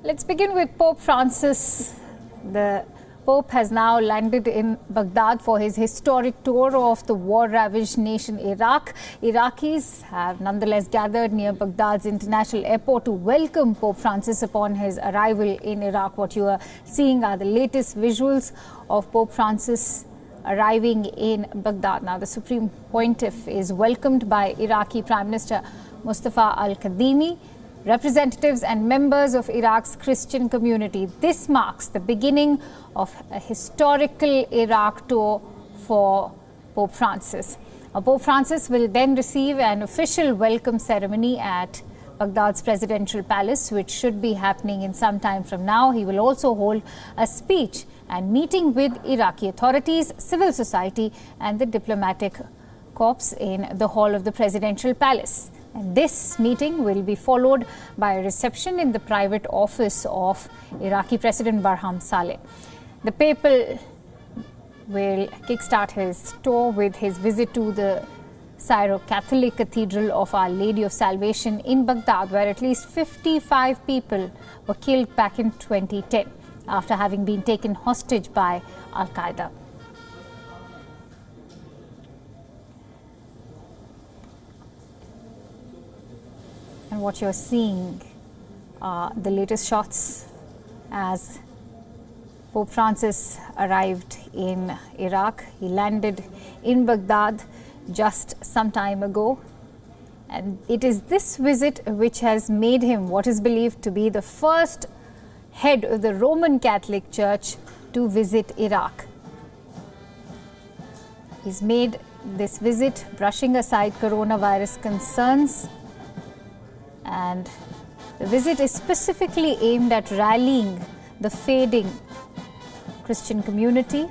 Let's begin with Pope Francis. The Pope has now landed in Baghdad for his historic tour of the war-ravaged nation Iraq. Iraqis have nonetheless gathered near Baghdad's international airport to welcome Pope Francis upon his arrival in Iraq. What you are seeing are the latest visuals of Pope Francis arriving in Baghdad. Now, the Supreme Pontiff is welcomed by Iraqi Prime Minister Mustafa al-Kadhimi, representatives and members of Iraq's Christian community. This marks the beginning of a historical Iraq tour for Pope Francis. Pope Francis will then receive an official welcome ceremony at Baghdad's presidential palace, which should be happening in some time from now. He will also hold a speech and meeting with Iraqi authorities, civil society and the diplomatic corps in the hall of the presidential palace. And this meeting will be followed by a reception in the private office of Iraqi President Barham Saleh. The papal will kickstart his tour with his visit to the Syro-Catholic Cathedral of Our Lady of Salvation in Baghdad, where at least 55 people were killed back in 2010 after having been taken hostage by Al-Qaeda. And what you're seeing are the latest shots as Pope Francis arrived in Iraq. He landed in Baghdad just some time ago. And it is this visit which has made him what is believed to be the first head of the Roman Catholic Church to visit Iraq. He's made this visit brushing aside coronavirus concerns. And the visit is specifically aimed at rallying the fading Christian community.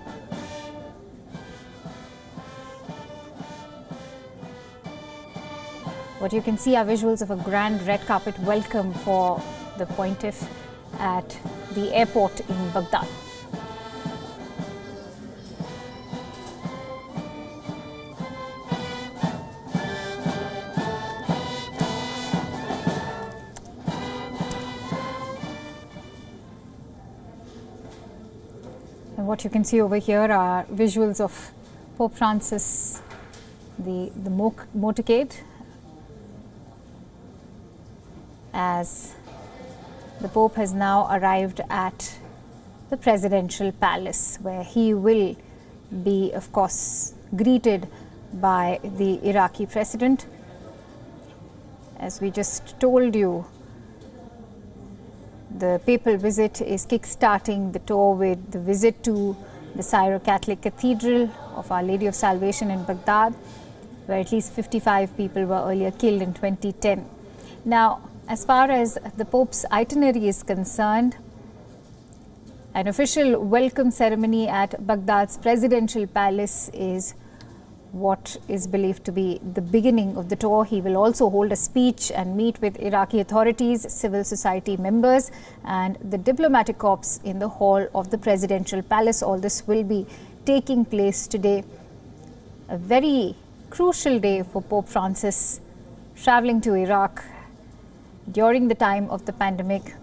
What you can see are visuals of a grand red carpet welcome for the Pontiff at the airport in Baghdad. And what you can see over here are visuals of Pope Francis, the motorcade, as the Pope has now arrived at the presidential palace, where he will be, of course, greeted by the Iraqi president. As we just told you, the papal visit is kick-starting the tour with the visit to the Syro-Catholic Cathedral of Our Lady of Salvation in Baghdad, where at least 55 people were earlier killed in 2010. Now, as far as the Pope's itinerary is concerned, an official welcome ceremony at Baghdad's presidential palace is what is believed to be the beginning of the tour. He will also hold a speech and meet with Iraqi authorities, civil society members and the diplomatic corps in the hall of the presidential palace. All this will be taking place today. A very crucial day for Pope Francis, traveling to Iraq during the time of the pandemic,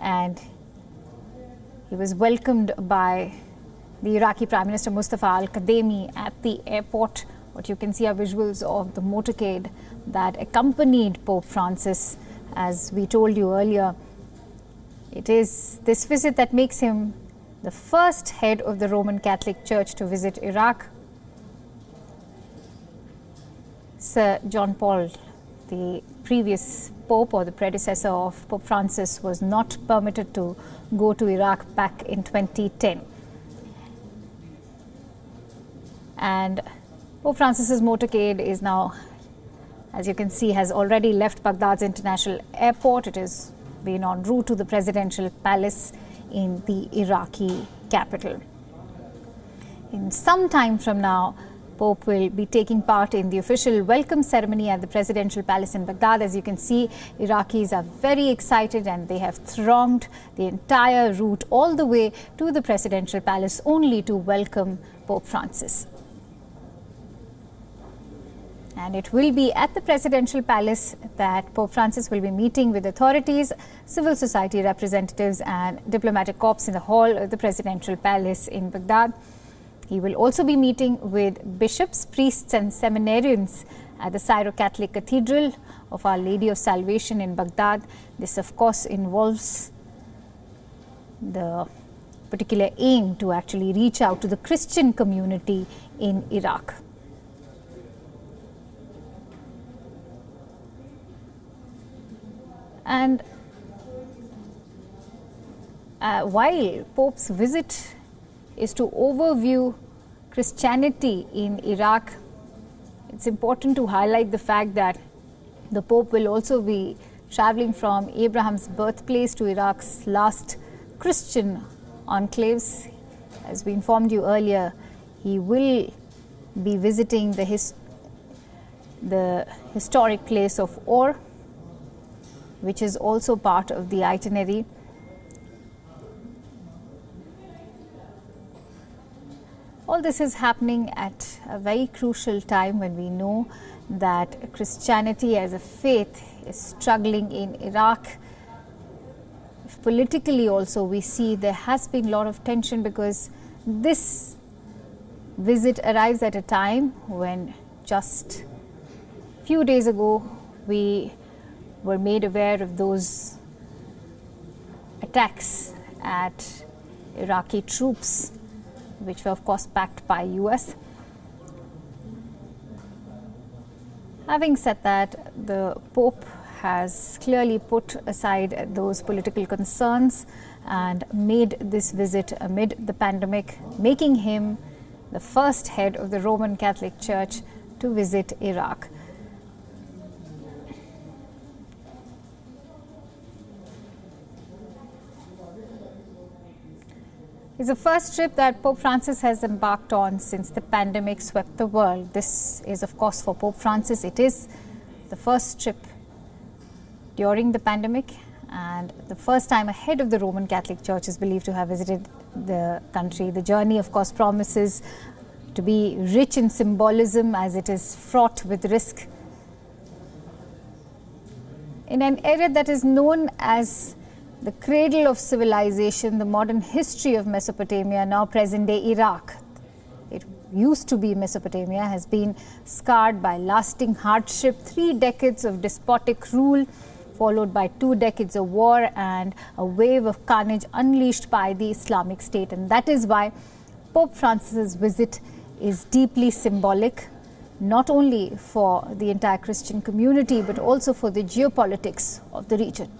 and he was welcomed by the Iraqi Prime Minister Mustafa al-Kadhimi at the airport. What you can see are visuals of the motorcade that accompanied Pope Francis. As we told you earlier, it is this visit that makes him the first head of the Roman Catholic Church to visit Iraq. Sir John Paul, the previous Pope or the predecessor of Pope Francis, was not permitted to go to Iraq back in 2010. And Pope Francis's motorcade is now, as you can see, has already left Baghdad's international airport. It has been en route to the presidential palace in the Iraqi capital. In some time from now, Pope will be taking part in the official welcome ceremony at the presidential palace in Baghdad. As you can see, Iraqis are very excited and they have thronged the entire route all the way to the presidential palace only to welcome Pope Francis. And it will be at the presidential palace that Pope Francis will be meeting with authorities, civil society representatives and diplomatic corps in the hall of the presidential palace in Baghdad. He will also be meeting with bishops, priests and seminarians at the Syro-Catholic Cathedral of Our Lady of Salvation in Baghdad. This, of course, involves the particular aim to actually reach out to the Christian community in Iraq. And while Pope's visit is to overview Christianity in Iraq, it's important to highlight the fact that the Pope will also be traveling from Abraham's birthplace to Iraq's last Christian enclaves. As we informed you earlier, he will be visiting the historic place of Or, which is also part of the itinerary. All this is happening at a very crucial time when we know that Christianity as a faith is struggling in Iraq. Politically also, we see there has been a lot of tension because this visit arrives at a time when just a few days ago we were made aware of those attacks at Iraqi troops, which were of course backed by US. Having said that, the Pope has clearly put aside those political concerns and made this visit amid the pandemic, making him the first head of the Roman Catholic Church to visit Iraq. It's the first trip that Pope Francis has embarked on since the pandemic swept the world. This is, of course, for Pope Francis, it is the first trip during the pandemic and the first time a head of the Roman Catholic Church is believed to have visited the country. The journey, of course, promises to be rich in symbolism as it is fraught with risk. In an area that is known as the cradle of civilization, the modern history of Mesopotamia, now present-day Iraq, it used to be Mesopotamia, has been scarred by lasting hardship, 3 decades of despotic rule, followed by 2 decades of war and a wave of carnage unleashed by the Islamic State. And that is why Pope Francis's visit is deeply symbolic, not only for the entire Christian community, but also for the geopolitics of the region.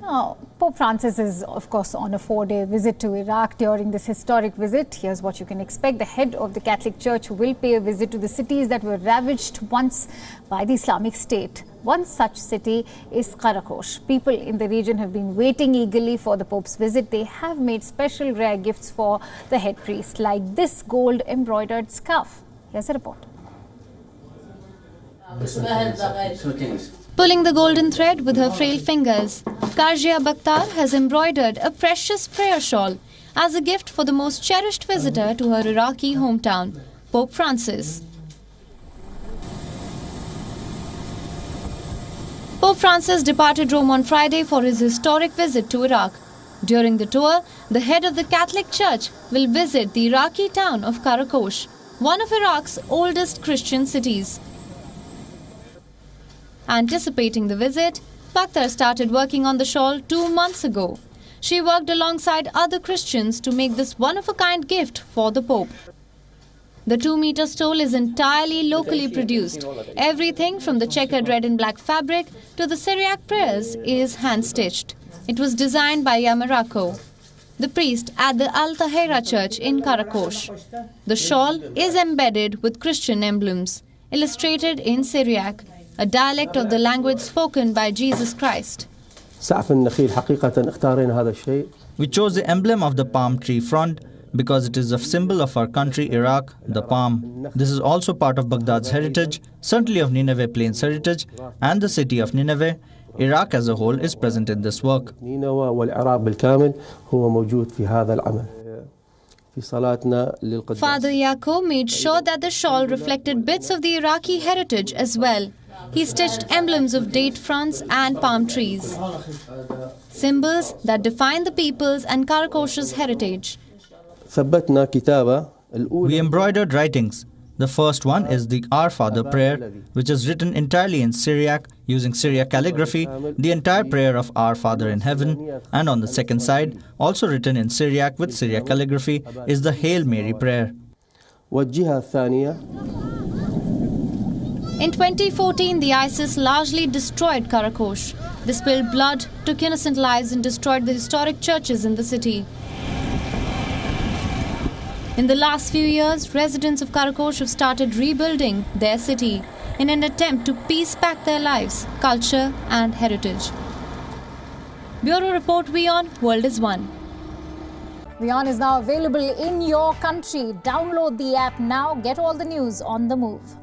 Now, Pope Francis is, of course, on a 4-day visit to Iraq. During this historic visit, here's what you can expect. The head of the Catholic Church will pay a visit to the cities that were ravaged once by the Islamic State. One such city is Karakosh. People in the region have been waiting eagerly for the Pope's visit. They have made special rare gifts for the head priest, like this gold embroidered scarf. Here's a report. Pulling the golden thread with her frail fingers, Karjia Bakhtar has embroidered a precious prayer shawl as a gift for the most cherished visitor to her Iraqi hometown, Pope Francis. Pope Francis departed Rome on Friday for his historic visit to Iraq. During the tour, the head of the Catholic Church will visit the Iraqi town of Karakosh, one of Iraq's oldest Christian cities. Anticipating the visit, Bakhtar started working on the shawl 2 months ago. She worked alongside other Christians to make this one-of-a-kind gift for the Pope. The 2-meter stole is entirely locally produced. Everything from the checkered red and black fabric to the Syriac prayers is hand-stitched. It was designed by Yamarako, the priest at the Al Tahira Church in Karakosh. The shawl is embedded with Christian emblems, illustrated in Syriac, a dialect of the language spoken by Jesus Christ. We chose the emblem of the palm tree front because it is a symbol of our country, Iraq, the palm. This is also part of Baghdad's heritage, certainly of Nineveh Plains heritage and the city of Nineveh. Iraq as a whole is present in this work. والعراق بالكامل هو موجود في هذا العمل. Father Yaakov made sure that the shawl reflected bits of the Iraqi heritage as well. He stitched emblems of date fronds and palm trees, symbols that define the people's and Karakosh's heritage. We embroidered writings. The first one is the Our Father prayer, which is written entirely in Syriac using Syriac calligraphy, the entire prayer of Our Father in Heaven. And on the second side, also written in Syriac with Syriac calligraphy, is the Hail Mary prayer. In 2014, the ISIS largely destroyed Karakosh. They spilled blood, took innocent lives and destroyed the historic churches in the city. In the last few years, residents of Karakosh have started rebuilding their city in an attempt to piece back their lives, culture and heritage. Bureau Report, WION, World is One. WION is now available in your country. Download the app now. Get all the news on the move.